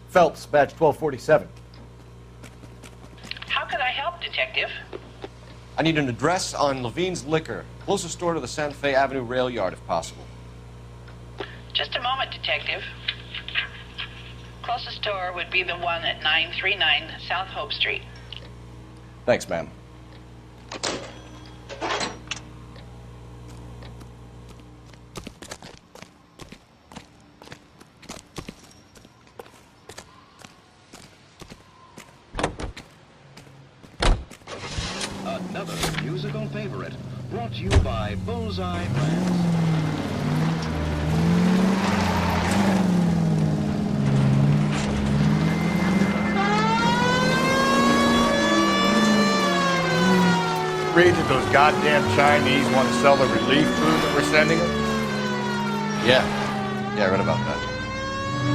Phelps, badge 1247. How can I help, Detective? I need an address on Levine's Liquor. Closest store to the Santa Fe Avenue rail yard, if possible. Just a moment, Detective. Closest store would be the one at 939 South Hope Street. Thanks, ma'am. Another musical favorite, brought to you by Bullseye Brands. Read that those goddamn Chinese want to sell the relief food that we're sending them? Yeah, I read about that.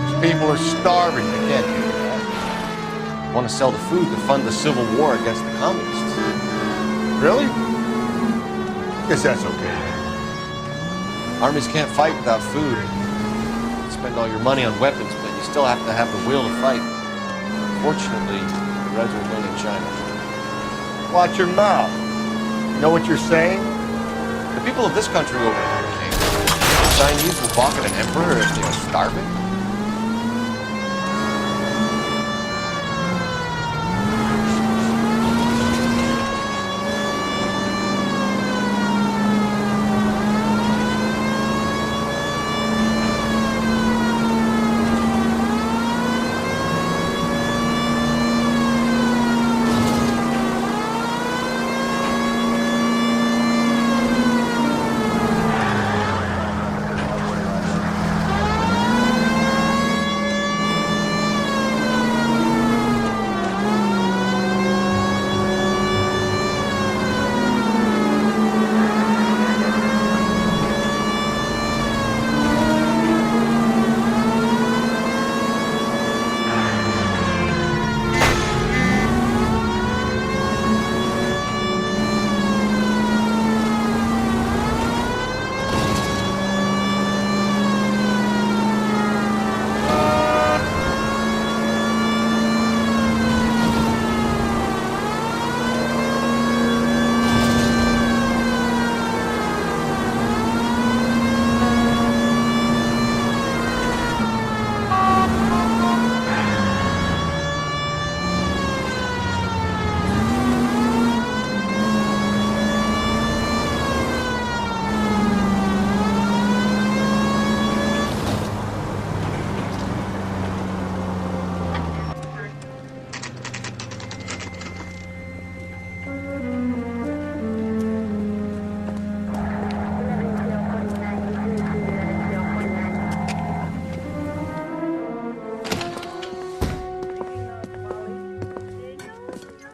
These people are starving. They can't do that. Want to sell the food to fund the civil war against the communists. Really? Guess that's okay. Armies can't fight without food. You spend all your money on weapons, but you still have to have the will to fight. Fortunately, the Reds will win in China. Watch your mouth. You know what you're saying? The people of this country will win, King. The Chinese will balk at an emperor if they are starving.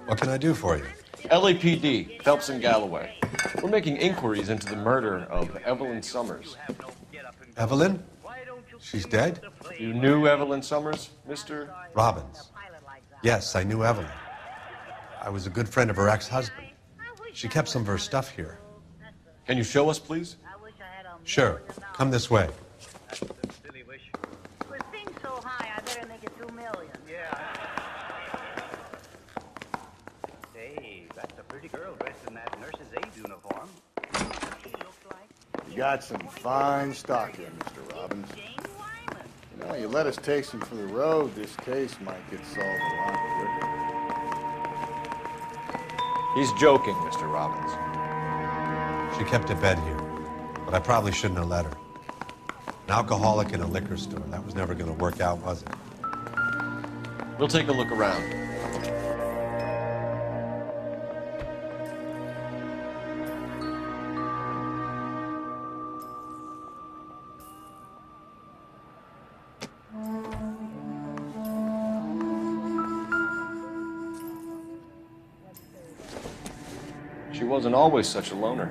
What can I do for you? LAPD, Phelps and Galloway. We're making inquiries into the murder of Evelyn Summers. Evelyn? She's dead? You knew Evelyn Summers, Mr. Robbins. Yes, I knew Evelyn. I was a good friend of her ex-husband. She kept some of her stuff here. Can you show us, please? Sure. Come this way. With things so high, I better make it 2 million. Hey, that's a pretty girl dressed in that nurse's aide uniform. You got some fine stock here, Mr. Robbins. You know, you let us take some for the road, this case might get solved a lot quicker. He's joking, Mr. Robbins. She kept a bed here, but I probably shouldn't have let her. An alcoholic in a liquor store. That was never going to work out, was it? We'll take a look around. She wasn't always such a loner.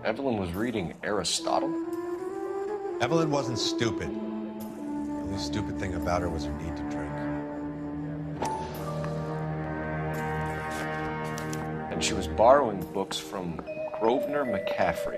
Evelyn was reading Aristotle? Evelyn wasn't stupid. The only stupid thing about her was her need to drink. and she was borrowing books from Grosvenor McCaffrey.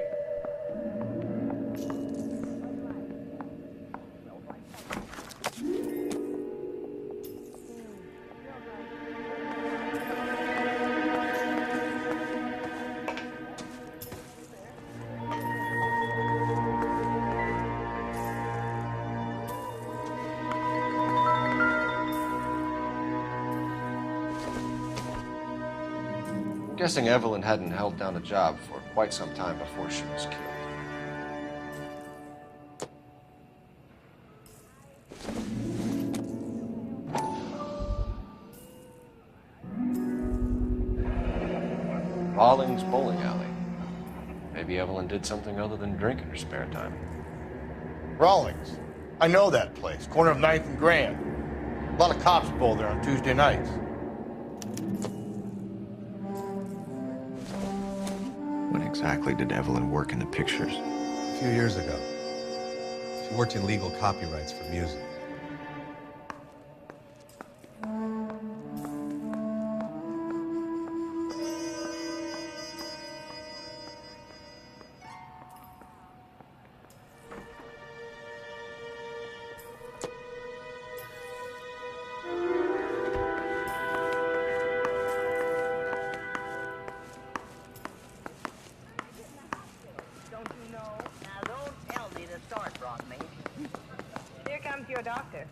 I'm guessing Evelyn hadn't held down a job for quite some time before she was killed. Rawlings Bowling Alley. Maybe Evelyn did something other than drink in her spare time. Rawlings. I know that place. Corner of 9th and Grand. A lot of cops bowl there on Tuesday nights. When exactly did Evelyn work in the pictures? A few years ago. She worked in legal copyrights for music. Your doctor.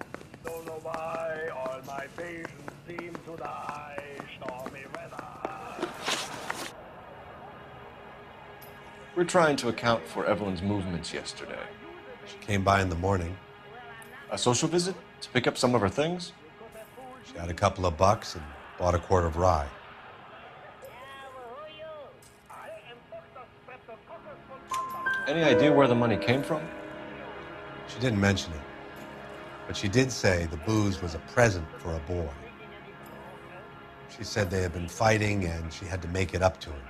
Don't know why all my patients seem to die. Stormy weather. We're trying to account for Evelyn's movements yesterday. She came by in the morning. A social visit to pick up some of her things? She had a couple of bucks and bought a quart of rye. Any idea where the money came from? She didn't mention it, but she did say the booze was a present for a boy. She said they had been fighting and she had to make it up to him.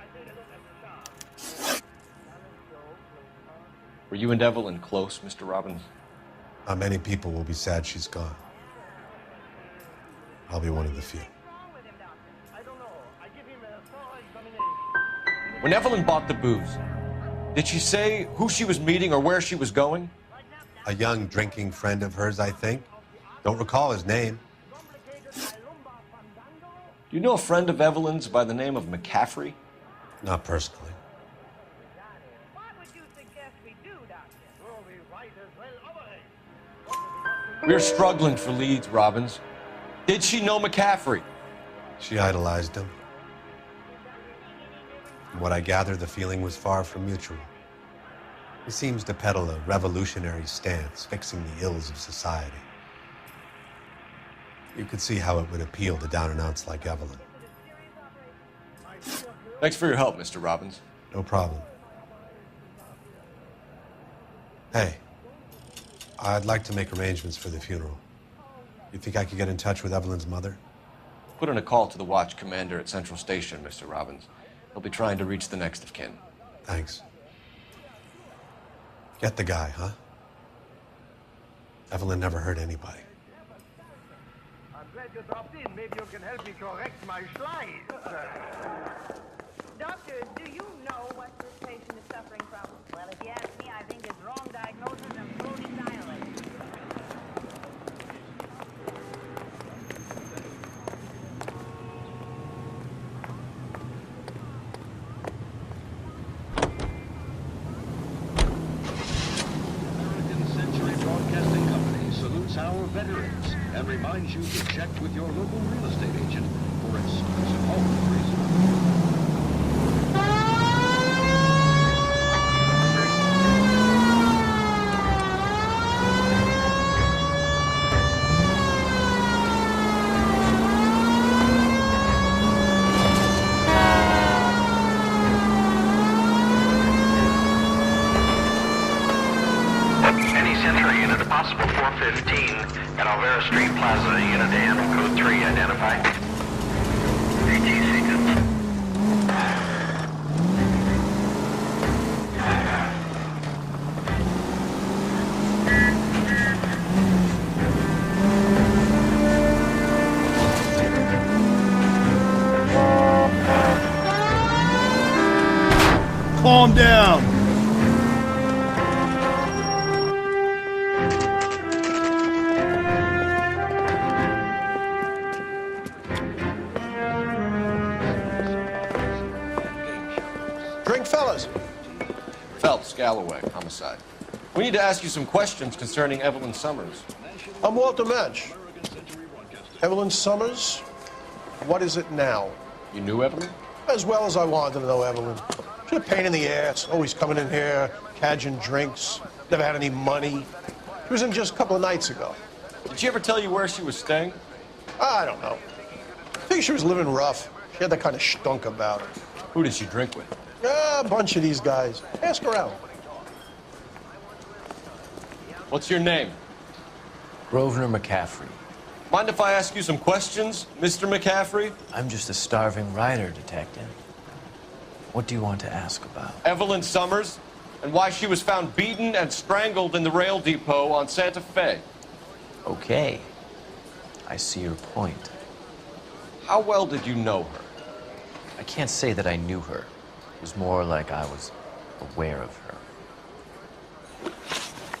Were you and Evelyn close, Mr. Robbins? Not many people will be sad she's gone. I'll be one of the few. When Evelyn bought the booze, did she say who she was meeting or where she was going? A young drinking friend of hers, I think. Don't recall his name. Do you know a friend of Evelyn's by the name of McCaffrey? Not personally. What would you suggest we do, Doctor? We're struggling for leads, Robbins. Did she know McCaffrey? She idolized him. From what I gather, the feeling was far from mutual. He seems to peddle a revolutionary stance, fixing the ills of society. You could see how it would appeal to down-and-outs like Evelyn. Thanks for your help, Mr. Robbins. No problem. Hey, I'd like to make arrangements for the funeral. You think I could get in touch with Evelyn's mother? Put in a call to the watch commander at Central Station, Mr. Robbins. He'll be trying to reach the next of kin. Thanks. Get the guy, huh? Evelyn never hurt anybody. I'm glad you dropped in. Maybe you can help me correct my slides. Doctor, do you know what this patient is suffering from? Well, if you ask me, I think it's wrong diagnosis and slowly dilated. Our veterans and reminds you to check with your local real estate agent for exclusive home appraisal. Any Central unit, possible 415 at Alvera Street Plaza, Unit Dan, code 3 identified. 18 seconds. down. Drink, fellas. Phelps, Galloway, homicide. We need to ask you some questions concerning Evelyn Summers. I'm Walter Mensch. Evelyn Summers, what is it now? You knew Evelyn? As well as I wanted to know Evelyn. She's a pain in the ass, always coming in here, cadging drinks, never had any money. She was in just a couple of nights ago. Did she ever tell you where she was staying? I don't know. I think she was living rough. She had that kind of stunk about her. Who did she drink with? A bunch of these guys. Ask around. What's your name? Grosvenor McCaffrey. Mind if I ask you some questions, Mr. McCaffrey? I'm just a starving writer, Detective. What do you want to ask about? Evelyn Summers, and why she was found beaten and strangled in the rail depot on Santa Fe. Okay. I see your point. How well did you know her? I can't say that I knew her. It was more like I was aware of her.